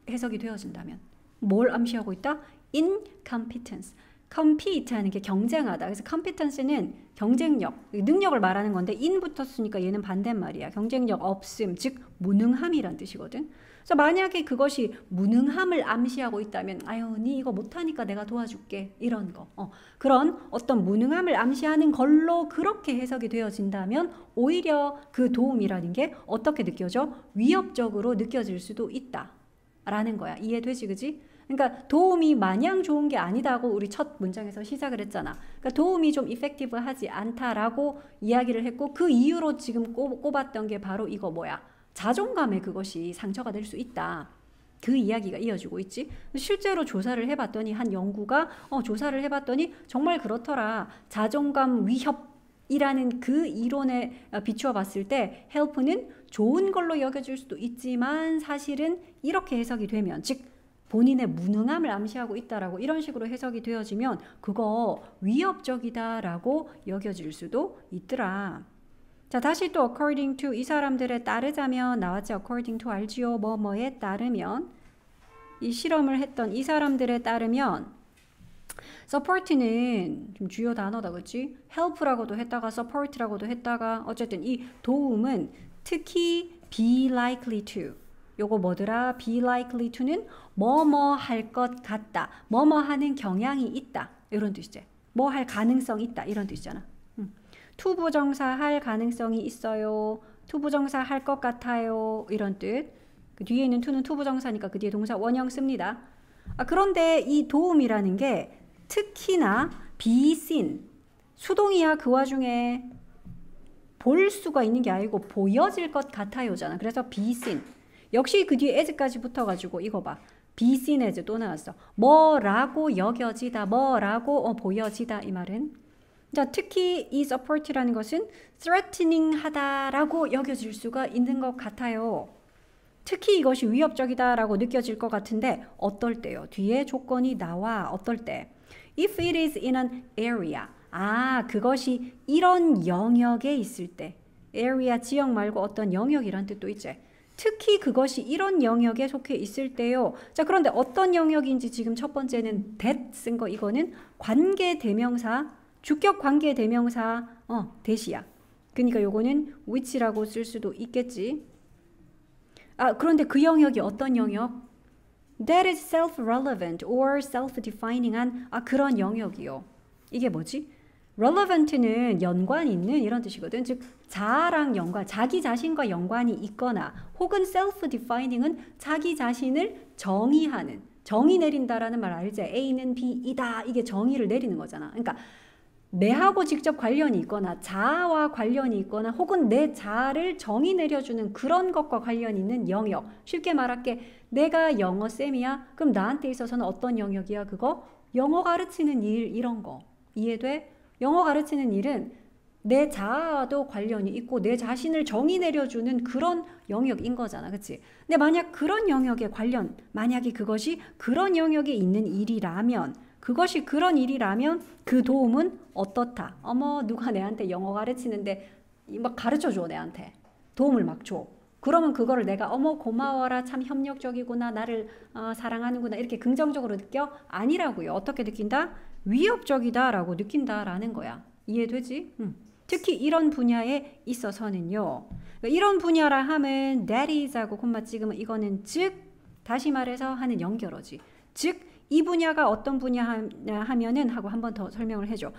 해석이 되어진다면 뭘 암시하고 있다? incompetence. compete 하는 게 경쟁하다. 그래서 competence는 경쟁력, 능력을 말하는 건데 in 붙었으니까 얘는 반대말이야. 경쟁력 없음, 즉 무능함이란 뜻이거든. 그래서 만약에 그것이 무능함을 암시하고 있다면 아유, 니 이거 못하니까 내가 도와줄게. 이런 거. 그런 어떤 무능함을 암시하는 걸로 그렇게 해석이 되어진다면 오히려 그 도움이라는 게 어떻게 느껴져? 위협적으로 느껴질 수도 있다. 라는 거야. 이해되지, 그지? 그러니까 도움이 마냥 좋은 게 아니다고 우리 첫 문장에서 시작을 했잖아. 그러니까 도움이 좀 이펙티브하지 않다라고 이야기를 했고 그 이유로 지금 꼽았던 게 바로 이거 뭐야? 자존감에 그것이 상처가 될 수 있다. 그 이야기가 이어지고 있지. 실제로 조사를 해봤더니 한 연구가 조사를 해봤더니 정말 그렇더라. 자존감 위협이라는 그 이론에 비추어 봤을 때 help는 좋은 걸로 여겨질 수도 있지만 사실은 이렇게 해석이 되면 즉 본인의 무능함을 암시하고 있다라고 이런 식으로 해석이 되어지면 그거 위협적이다라고 여겨질 수도 있더라. 자, 다시 또 according to 이 사람들에 따르자면 나왔지. according to 알지요. 뭐뭐에 따르면 이 실험을 했던 이 사람들에 따르면 support는 좀 주요 단어다, 그렇지? help라고도 했다가 support라고도 했다가 어쨌든 이 도움은 특히 be likely to 요거 뭐더라? be likely to는 뭐뭐 할 것 같다. 뭐뭐 하는 경향이 있다. 이런 뜻이지. 뭐 할 가능성이 있다. 이런 뜻이잖아. 투부정사 할 가능성이 있어요. 투부정사 할 것 같아요. 이런 뜻. 그 뒤에 있는 to는 투부정사니까 그 뒤에 동사 원형 씁니다. 그런데 이 도움이라는 게 특히나 be seen. 수동이야. 그 와중에 볼 수가 있는 게 아니고 보여질 것 같아요잖아. 그래서 be seen. 역시 그 뒤에 as까지 붙어가지고 이거 봐. be seen as 또 나왔어. 뭐라고 여겨지다. 뭐라고 보여지다. 이 말은. 자, 특히 이 support라는 것은 threatening 하다라고 여겨질 수가 있는 것 같아요. 특히 이것이 위협적이다라고 느껴질 것 같은데 어떨 때요? 뒤에 조건이 나와. 어떨 때? If it is in an area. 아, 그것이 이런 영역에 있을 때. area 지역 말고 어떤 영역이란 뜻도 있지. 특히 그것이 이런 영역에 속해 있을 때요. 자, 그런데 어떤 영역인지 지금 첫 번째는 that 쓴 거 이거는 관계 대명사, 주격 관계 대명사 that이야. 그러니까 요거는 which라고 쓸 수도 있겠지. 아, 그런데 그 영역이 어떤 영역? That is self-relevant or self-defining한 그런 영역이요. 이게 뭐지? relevant는 연관 있는 이런 뜻이거든. 즉 자아랑 연관, 자기 자신과 연관이 있거나 혹은 self-defining은 자기 자신을 정의하는, 정의 내린다라는 말 알지? A는 B이다. 이게 정의를 내리는 거잖아. 그러니까 내하고 직접 관련이 있거나 자아와 관련이 있거나 혹은 내 자아를 정의 내려주는 그런 것과 관련 있는 영역. 쉽게 말할게. 내가 영어 쌤이야? 그럼 나한테 있어서는 어떤 영역이야? 그거? 영어 가르치는 일 이런 거. 이해돼? 영어 가르치는 일은 내 자아와도 관련이 있고 내 자신을 정의 내려주는 그런 영역인 거잖아. 그치? 근데 만약 그런 영역에 관련, 만약에 그것이 그런 영역에 있는 일이라면 그것이 그런 일이라면 그 도움은 어떻다? 어머 누가 내한테 영어 가르치는데 막 가르쳐줘 내한테. 도움을 막 줘. 그러면 그거를 내가 어머 고마워라 참 협력적이구나 나를 사랑하는구나 이렇게 긍정적으로 느껴? 아니라고요. 어떻게 느낀다? 위협적이다라고 느낀다라는 거야. 이해되지? 특히 이런 분야에 있어서는요. 이런 분야라 하면 that is하고 콤마 찍으면 이거는 즉 다시 말해서 하는 연결어지. 즉 이 분야가 어떤 분야 하면은 하고 한 번 더 설명을 해줘.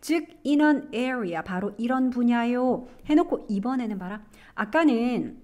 즉 in an area 바로 이런 분야요. 해놓고 이번에는 봐라. 아까는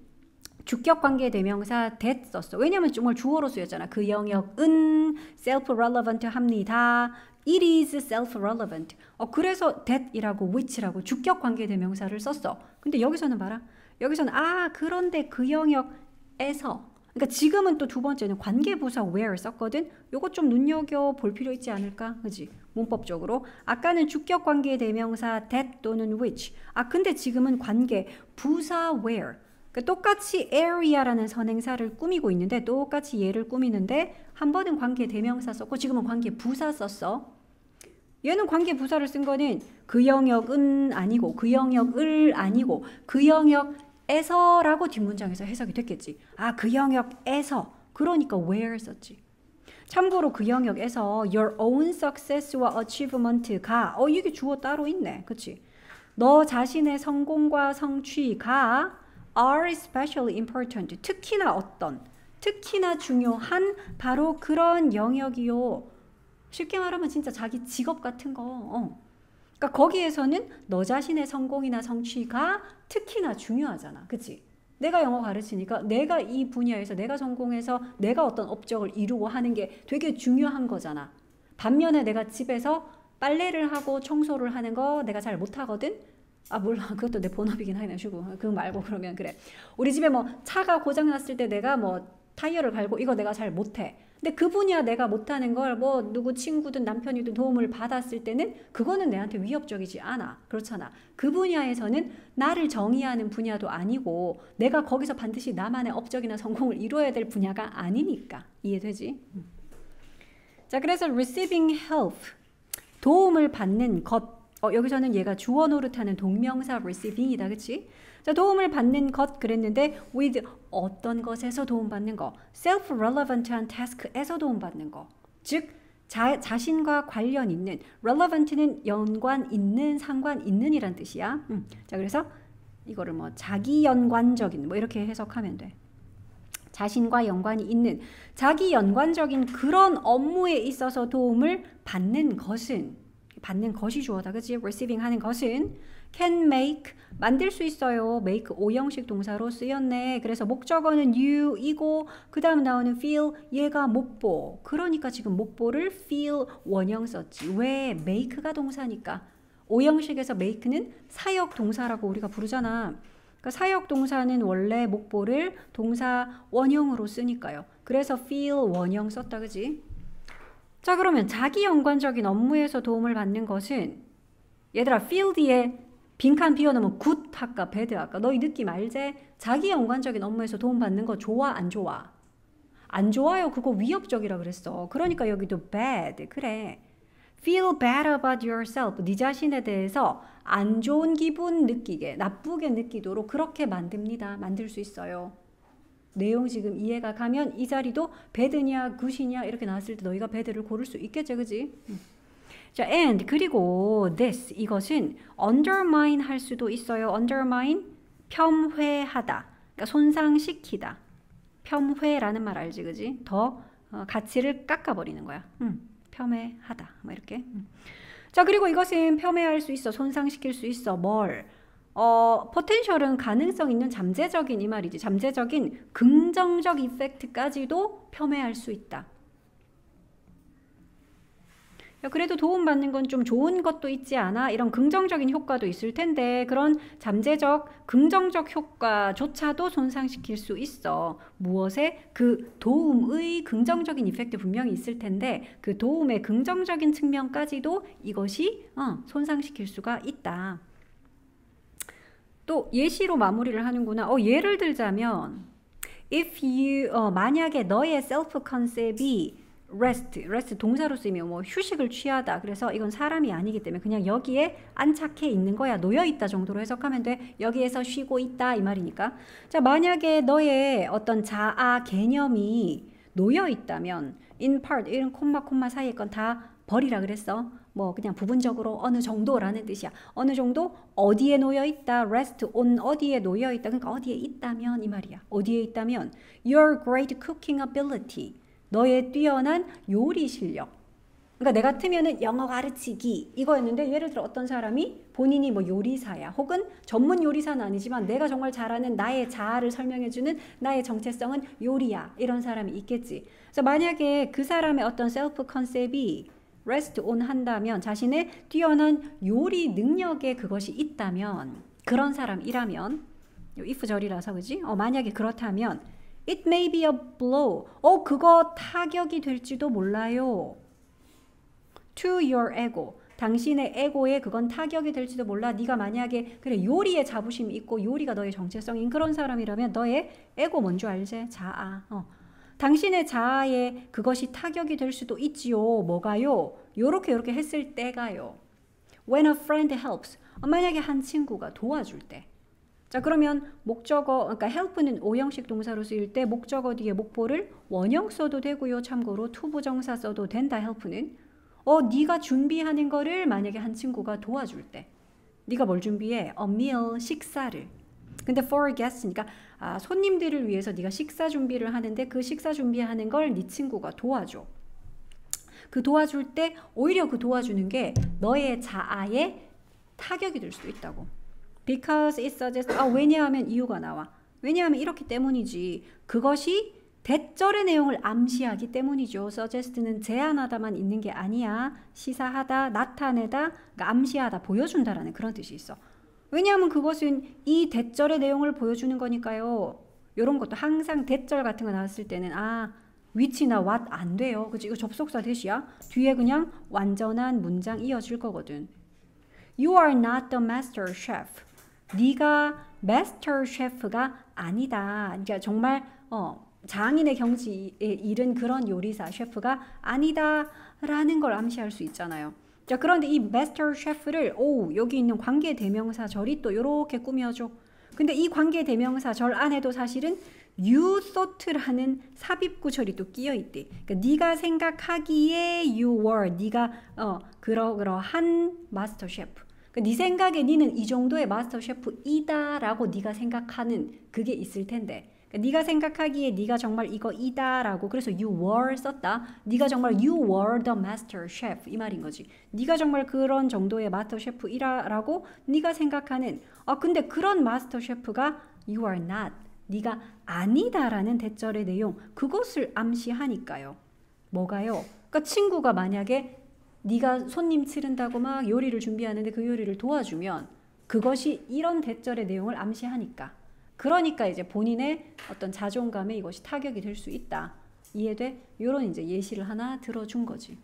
주격 관계 대명사 that 썼어. 왜냐면 정말 주어로 쓰였잖아. 그 영역은 self-relevant 합니다. It is self-relevant. 그래서 that이라고 which라고 주격 관계 대명사를 썼어. 근데 여기서는 봐라. 여기서는 그런데 그 영역에서 그러니까 지금은 또 두 번째는 관계부사 where 썼거든. 요거 좀 눈여겨볼 필요 있지 않을까? 그지? 문법적으로. 아까는 주격 관계 대명사 that 또는 which. 근데 지금은 관계 부사 where. 그러니까 똑같이 area라는 선행사를 꾸미고 있는데 똑같이 얘를 꾸미는데 한 번은 관계 대명사 썼고 지금은 관계 부사 썼어. 얘는 관계 부사를 쓴 거는 그 영역은 아니고 그 영역을 아니고 그 영역에서라고 뒷문장에서 해석이 됐겠지. 그 영역에서 그러니까 where 썼지. 참고로 그 영역에서 your own success와 achievement가 이게 주어 따로 있네. 그치? 너 자신의 성공과 성취가 are especially important. 특히나 중요한 바로 그런 영역이요. 쉽게 말하면 진짜 자기 직업 같은 거. 그러니까 거기에서는 너 자신의 성공이나 성취가 특히나 중요하잖아. 그치? 내가 영어 가르치니까 내가 이 분야에서 내가 성공해서 내가 어떤 업적을 이루고 하는 게 되게 중요한 거잖아. 반면에 내가 집에서 빨래를 하고 청소를 하는 거 내가 잘 못하거든? 몰라. 그것도 내 본업이긴 하네. 쉬고. 그거 말고 그러면 그래. 우리 집에 뭐 차가 고장 났을 때 내가 뭐 타이어를 갈고 이거 내가 잘 못해. 근데 그 분야 내가 못하는 걸 뭐 누구 친구든 남편이든 도움을 받았을 때는 그거는 내한테 위협적이지 않아. 그렇잖아. 그 분야에서는 나를 정의하는 분야도 아니고 내가 거기서 반드시 나만의 업적이나 성공을 이루어야 될 분야가 아니니까. 이해되지? 자, 그래서 receiving help, 도움을 받는 것. 여기서는 얘가 주어 노릇하는 동명사 receiving이다. 그치? 자, 도움을 받는 것 그랬는데 with 어떤 것에서 도움받는 거. self-relevant한 task에서 도움받는 거. 즉 자신과 관련 있는 relevant는 연관 있는, 상관 있는 이란 뜻이야. 자, 그래서 이거를 뭐 자기 연관적인 뭐 이렇게 해석하면 돼. 자신과 연관이 있는 자기 연관적인 그런 업무에 있어서 도움을 받는 것이 주어다. 그치? receiving 하는 것은 can make, 만들 수 있어요. make 오형식 동사로 쓰였네. 그래서 목적어는 you이고 그 다음 나오는 feel, 얘가 목보. 그러니까 지금 목보를 feel 원형 썼지. 왜? make가 동사니까. 오형식에서 make는 사역 동사라고 우리가 부르잖아. 그러니까 사역 동사는 원래 목보를 동사 원형으로 쓰니까요. 그래서 feel 원형 썼다. 그지? 자, 그러면 자기 연관적인 업무에서 도움을 받는 것은 얘들아 feel 뒤에 빈칸 비워놓으면 굿 할까 배드 할까? 너희 느낌 알제? 자기 연관적인 업무에서 도움받는 거 좋아 안 좋아? 안 좋아요. 그거 위협적이라 그랬어. 그러니까 여기도 bad. 그래. Feel bad about yourself. 네 자신에 대해서 안 좋은 기분 느끼게, 나쁘게 느끼도록 그렇게 만듭니다. 만들 수 있어요. 내용 지금 이해가 가면 이 자리도 bad냐, good이냐 이렇게 나왔을 때 너희가 bad를 고를 수 있겠죠. 그지? 자, and 그리고 this 이것은 undermine 할 수도 있어요. undermine 폄훼하다. 그러니까 손상시키다. 폄훼라는 말 알지, 그지? 더 가치를 깎아버리는 거야. 폄훼하다. 뭐 이렇게. 자, 그리고 이것은 폄훼할 수 있어. 손상시킬 수 있어. 뭘? 포텐셜은 가능성 있는 잠재적인 이 말이지. 잠재적인 긍정적 이펙트까지도 폄훼할 수 있다. 그래도 도움받는 건 좀 좋은 것도 있지 않아? 이런 긍정적인 효과도 있을 텐데 그런 잠재적 긍정적 효과조차도 손상시킬 수 있어. 무엇에? 그 도움의 긍정적인 이펙트 분명히 있을 텐데 그 도움의 긍정적인 측면까지도 이것이 손상시킬 수가 있다. 또 예시로 마무리를 하는구나. 예를 들자면 if you 만약에 너의 셀프 컨셉이 rest 동사로 쓰이면 뭐 휴식을 취하다. 그래서 이건 사람이 아니기 때문에 그냥 여기에 안착해 있는 거야. 놓여 있다 정도로 해석하면 돼. 여기에서 쉬고 있다 이 말이니까. 자, 만약에 너의 어떤 자아 개념이 놓여 있다면 in part 이런 콤마 사이에 건 다 버리라 그랬어. 뭐 그냥 부분적으로 어느 정도라는 뜻이야. 어느 정도 어디에 놓여 있다. rest on 어디에 놓여 있다. 그러니까 어디에 있다면 이 말이야. 어디에 있다면 your great cooking ability 너의 뛰어난 요리 실력. 그러니까 내 같으면은 영어 가르치기 이거였는데 예를 들어 어떤 사람이 본인이 뭐 요리사야 혹은 전문 요리사는 아니지만 내가 정말 잘하는 나의 자아를 설명해주는 나의 정체성은 요리야 이런 사람이 있겠지. 그래서 만약에 그 사람의 어떤 셀프 컨셉이 rest on 한다면 자신의 뛰어난 요리 능력에 그것이 있다면 그런 사람이라면 if 절이라서 그지? 만약에 그렇다면 It may be a blow. 그거 타격이 될지도 몰라요. To your ego. 당신의 에고에 그건 타격이 될지도 몰라. 네가 만약에 그래 요리에 자부심이 있고 요리가 너의 정체성인 그런 사람이라면 너의 에고 뭔지 알지? 자아. 당신의 자아에 그것이 타격이 될 수도 있지요. 뭐가요? 요렇게 했을 때가요. When a friend helps. 만약에 한 친구가 도와줄 때. 자, 그러면 목적어, 그러니까 help는 오형식 동사로 쓰일 때 목적어 뒤에 목보를 원형 써도 되고요. 참고로 투부정사 써도 된다. help는 네가 준비하는 거를 만약에 한 친구가 도와줄 때 네가 뭘 준비해? a meal, 식사를. 근데 for guest니까 손님들을 위해서 네가 식사 준비를 하는데 그 식사 준비하는 걸 네 친구가 도와줘. 그 도와줄 때 오히려 그 도와주는 게 너의 자아에 타격이 될 수도 있다고. Because it suggests 왜냐하면 이유가 나와. 왜냐하면 이렇기 때문이지. 그것이 대절의 내용을 암시하기 때문이죠. suggest는 제안하다만 있는 게 아니야. 시사하다, 나타내다, 그러니까 암시하다, 보여준다라는 그런 뜻이 있어. 왜냐하면 그것은 이 대절의 내용을 보여주는 거니까요. 이런 것도 항상 대절 같은 거 나왔을 때는 which나 what 안 돼요. 그치? 이거 접속사 대시야. 뒤에 그냥 완전한 문장 이어질 거거든. You are not the master chef. 네가 마스터 셰프가 아니다. 그러니까 정말 장인의 경지에 이른 그런 요리사 셰프가 아니다라는 걸 암시할 수 있잖아요. 자, 그런데 이 마스터 셰프를 여기 있는 관계 대명사 절이 또 이렇게 꾸며줘. 근데 이 관계 대명사 절 안에도 사실은 you thought라는 삽입구절이 또 끼어 있대. 그러니까 네가 생각하기에 you were 네가 그러한 마스터 셰프. 네 생각에 니는 이 정도의 마스터 셰프이다라고 네가 생각하는 그게 있을 텐데 네가 생각하기에 네가 정말 이거이다라고 그래서 you were 썼다. 네가 정말 you were the master chef 이 말인 거지. 네가 정말 그런 정도의 마스터 셰프이라고 네가 생각하는 근데 그런 마스터 셰프가 you are not 네가 아니다라는 대절의 내용 그것을 암시하니까요. 뭐가요? 그러니까 친구가 만약에 네가 손님 치른다고 막 요리를 준비하는데 그 요리를 도와주면 그것이 이런 대절의 내용을 암시하니까 그러니까 이제 본인의 어떤 자존감에 이것이 타격이 될 수 있다. 이해돼? 요런 이제 예시를 하나 들어준 거지.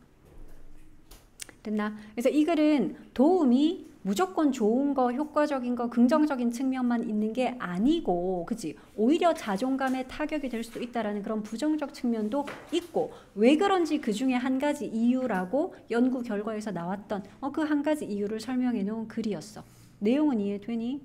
됐나? 그래서 이 글은 도움이 무조건 좋은 거, 효과적인 거, 긍정적인 측면만 있는 게 아니고, 그치? 오히려 자존감에 타격이 될 수도 있다라는 그런 부정적 측면도 있고, 왜 그런지 그 중에 한 가지 이유라고 연구 결과에서 나왔던 그 한 가지 이유를 설명해 놓은 글이었어. 내용은 이해되니?